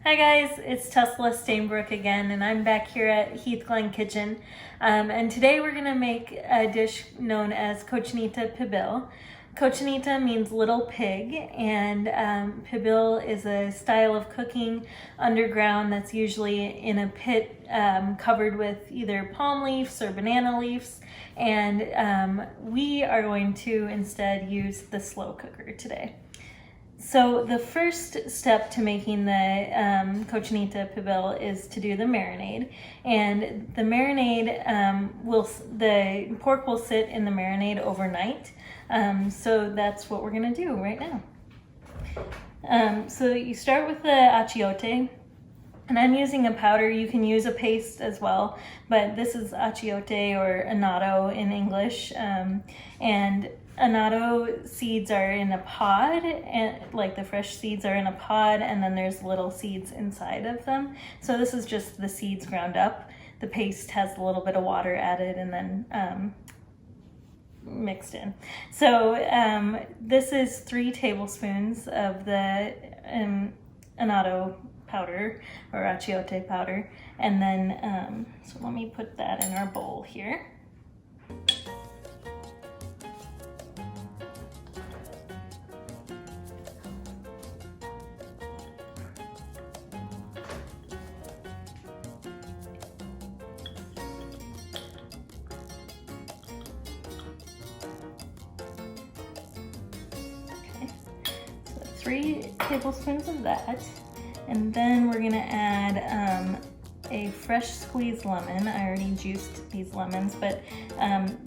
Hi guys, it's Tesla Stainbrook again, and I'm back here at Heath Glen Kitchen. And today we're gonna make a dish known as Cochinita Pibil. Cochinita means little pig, and pibil is a style of cooking underground that's usually in a pit covered with either palm leaves or banana leaves. And we are going to instead use the slow cooker today. So the first step to making the Cochinita Pibil is to do the marinade, and the marinade the pork will sit in the marinade overnight. So that's what we're gonna do right now. So you start with the achiote, and I'm using a powder. You can use a paste as well, but this is achiote or annatto in English, and annatto seeds are in a pod, and like the fresh seeds are in a pod, and then there's little seeds inside of them. So this is just the seeds ground up. The paste has a little bit of water added and then mixed in. So this is 3 tablespoons of the annatto powder or achiote powder, and then so let me put that in our bowl here. Okay, so 3 tablespoons of that. And then we're gonna add a fresh squeezed lemon. I already juiced these lemons, but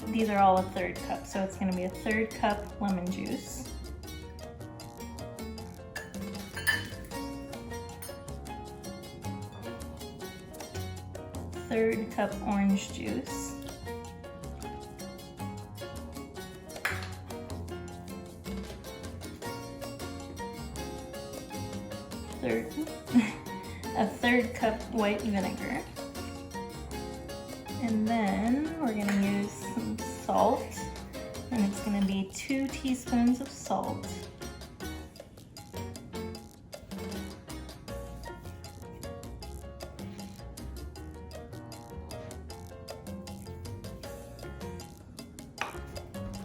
these are all a 1/3 cup. So it's gonna be a 1/3 cup lemon juice. Third cup orange juice. A third cup white vinegar. And then we're gonna use some salt, and it's gonna be 2 teaspoons of salt.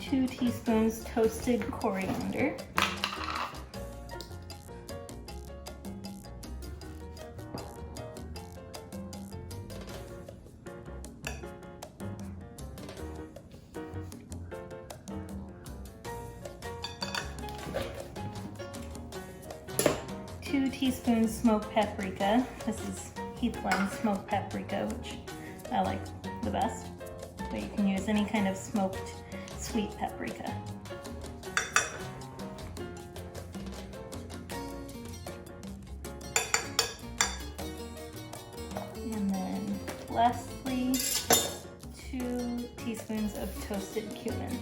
Two teaspoons toasted coriander. Two teaspoons smoked paprika. This is Heath Glen smoked paprika, which I like the best. But you can use any kind of smoked sweet paprika. And then lastly, 2 teaspoons of toasted cumin.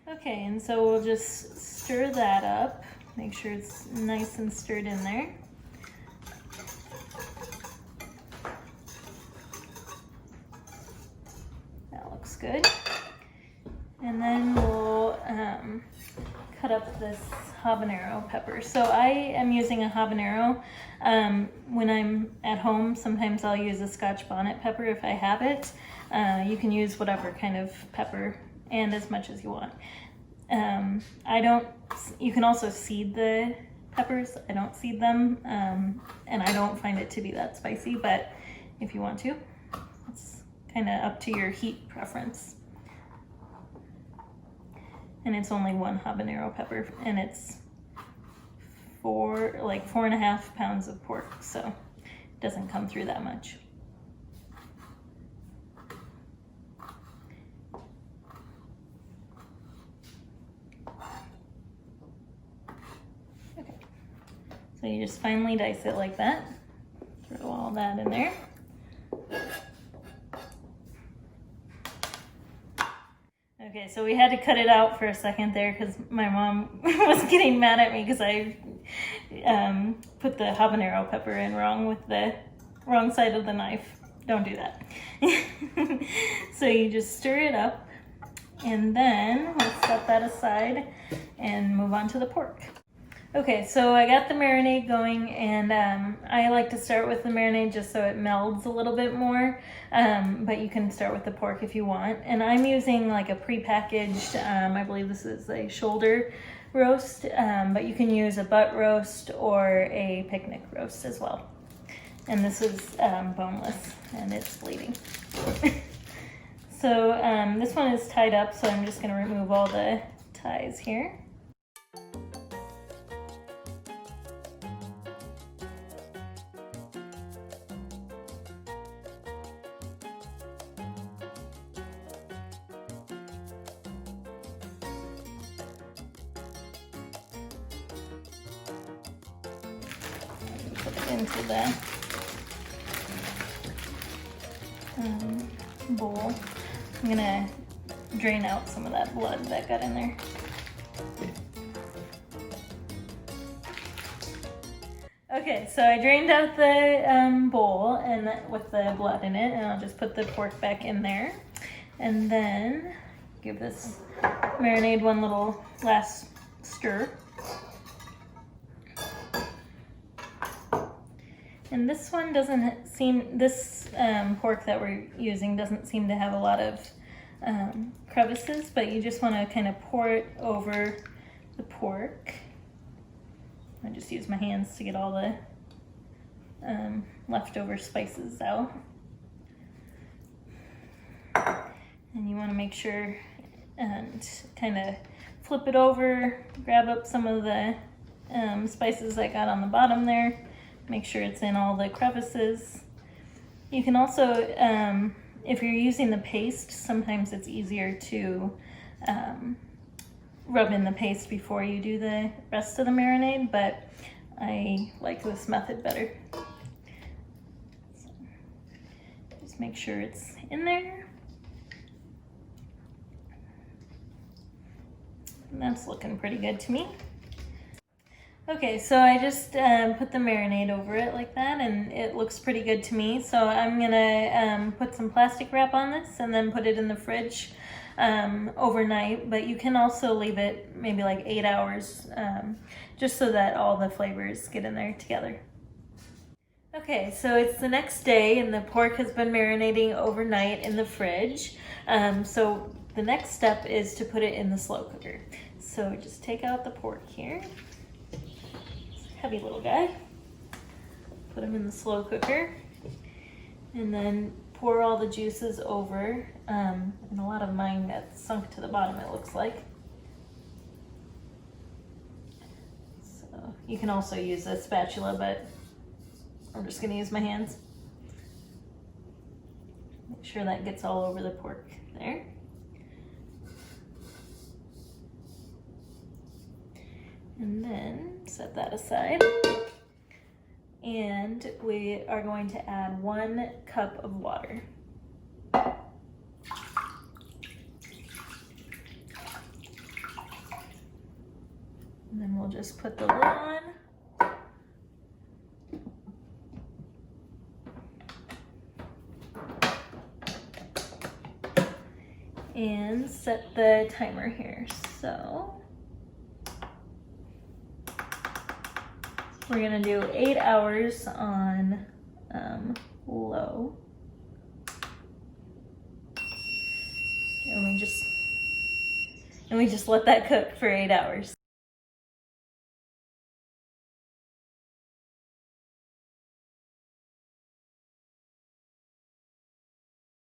Okay, and so we'll just stir that up. Make sure it's nice and stirred in there. That looks good. And then we'll cut up this habanero pepper. So I am using a habanero. When I'm at home, sometimes I'll use a scotch bonnet pepper if I have it. You can use whatever kind of pepper and as much as you want. You can also seed the peppers. I don't seed them, and I don't find it to be that spicy, but if you want to, it's kind of up to your heat preference. And it's only 1 habanero pepper, and it's 4.5 pounds of pork, so it doesn't come through that much. Okay, so you just finely dice it like that. Throw all that in there. Okay, so we had to cut it out for a second there because my mom was getting mad at me because I put the habanero pepper in wrong with the wrong side of the knife. Don't do that. So you just stir it up, and then let's set that aside and move on to the pork. Okay, so I got the marinade going, and I like to start with the marinade just so it melds a little bit more, but you can start with the pork if you want. And I'm using like a prepackaged, I believe this is a shoulder roast, but you can use a butt roast or a picnic roast as well. And this is boneless, and it's bleeding. So this one is tied up, so I'm just gonna remove all the ties here. Put it into the bowl. I'm gonna drain out some of that blood that got in there. Okay, so I drained out the bowl and with the blood in it, and I'll just put the pork back in there, and then give this marinade one little last stir. And this one doesn't seem, this pork that we're using doesn't seem to have a lot of crevices, but you just want to kind of pour it over the pork. I just use my hands to get all the leftover spices out. And you want to make sure and kind of flip it over, grab up some of the spices I got on the bottom there. Make sure it's in all the crevices. You can also, if you're using the paste, sometimes it's easier to rub in the paste before you do the rest of the marinade, but I like this method better. So just make sure it's in there. And that's looking pretty good to me. Okay, so I just put the marinade over it like that, and it looks pretty good to me. So I'm gonna put some plastic wrap on this and then put it in the fridge overnight, but you can also leave it maybe like 8 hours just so that all the flavors get in there together. Okay, so it's the next day and the pork has been marinating overnight in the fridge. So the next step is to put it in the slow cooker. So just take out the pork here. Heavy little guy. Put them in the slow cooker, and then pour all the juices over. And a lot of mine got sunk to the bottom, it looks like. So you can also use a spatula, but I'm just gonna use my hands. Make sure that gets all over the pork there. And then set that aside. And we are going to add 1 cup of water. And then we'll just put the lid on. And set the timer here. So we're gonna do 8 hours on low. And we just let that cook for 8 hours.